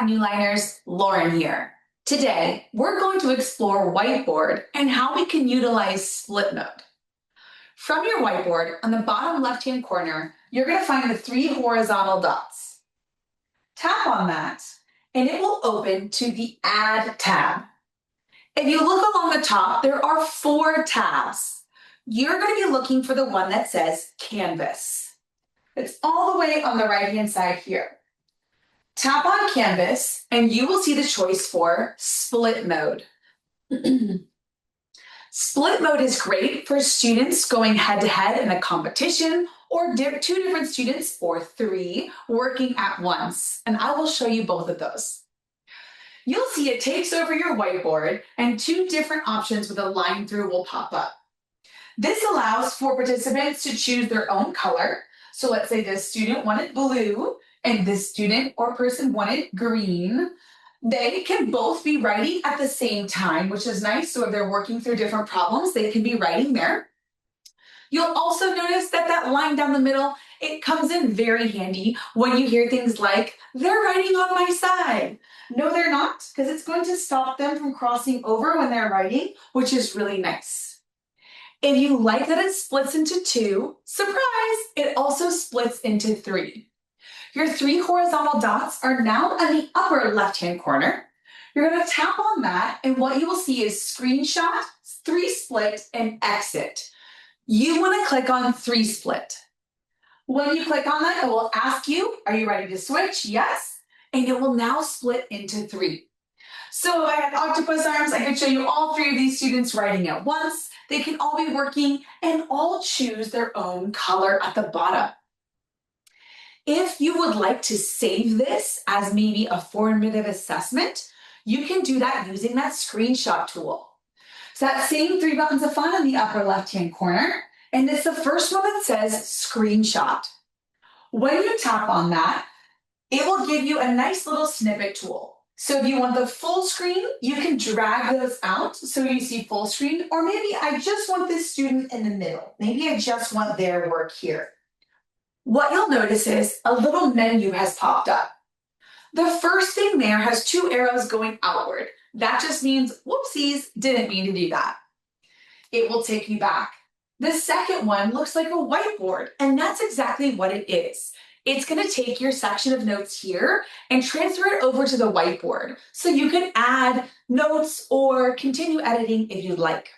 Newliners, Lauren here. Today, we're going to explore Whiteboard and how we can utilize split mode. From your whiteboard, on the bottom left-hand corner, you're going to find the 3 horizontal dots. Tap on that, and it will open to the Add tab. If you look along the top, there are 4 tabs. You're going to be looking for the one that says Canvas. It's all the way on the right-hand side here. Tap on Canvas, and you will see the choice for Split Mode. Split Mode is great for students going head-to-head in a competition, or 2 different students, or 3, working at once. And I will show you both of those. You'll see it takes over your whiteboard, and 2 different options with a line through will pop up. This allows for participants to choose their own color. So let's say this student wanted blue, and this student or person wanted green. They can both be writing at the same time, which is nice. So if they're working through different problems, they can be writing there. You'll also notice that that line down the middle, it comes in very handy when you hear things like, they're writing on my side. No, they're not, because it's going to stop them from crossing over when they're writing, which is really nice. If you like that it splits into 2, surprise, it also splits into 3. Your 3 horizontal dots are now on the upper left-hand corner. You're going to tap on that, and what you will see is Screenshot, 3 Split, and Exit. You want to click on 3 Split. When you click on that, it will ask you, are you ready to switch? Yes. And it will now split into 3. So if I had octopus arms, I could show you all 3 of these students writing at once. They can all be working and all choose their own color at the bottom. If you would like to save this as maybe a formative assessment, you can do that using that screenshot tool. So that same 3 buttons of fun in the upper left-hand corner, and it's the first one that says screenshot. When you tap on that, it will give you a nice little snippet tool. So if you want the full screen, you can drag those out so you see full screen, or maybe I just want this student in the middle. Maybe I just want their work here. What you'll notice is a little menu has popped up. The first thing there has 2 arrows going outward. That just means, whoopsies, didn't mean to do that. It will take you back. The second one looks like a whiteboard, and that's exactly what it is. It's going to take your section of notes here and transfer it over to the whiteboard, so you can add notes or continue editing if you'd like.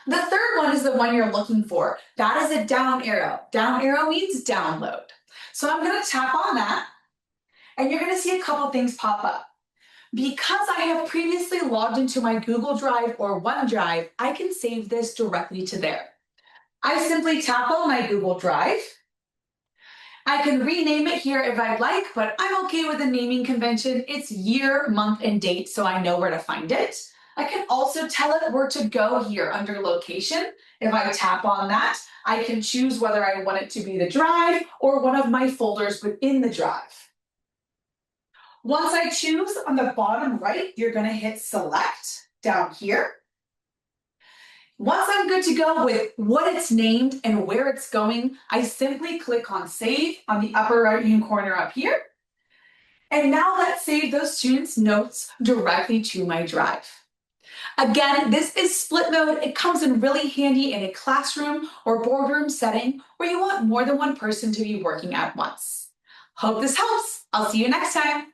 The third one is the one you're looking for. That is a down arrow. Down arrow means download. So I'm going to tap on that, and you're going to see a couple things pop up. Because I have previously logged into my Google Drive or OneDrive, I can save this directly to there. I simply tap on my Google Drive. I can rename it here if I'd like, but I'm okay with the naming convention. It's year, month, and date, so I know where to find it. I can also tell it where to go here under location. If I tap on that, I can choose whether I want it to be the drive or one of my folders within the drive. Once I choose, on the bottom right, you're going to hit select down here. Once I'm good to go with what it's named and where it's going, I simply click on save on the upper right-hand corner up here. And now let's save those students' notes directly to my drive. Again, this is split mode. It comes in really handy in a classroom or boardroom setting where you want more than one person to be working at once. Hope this helps. I'll see you next time.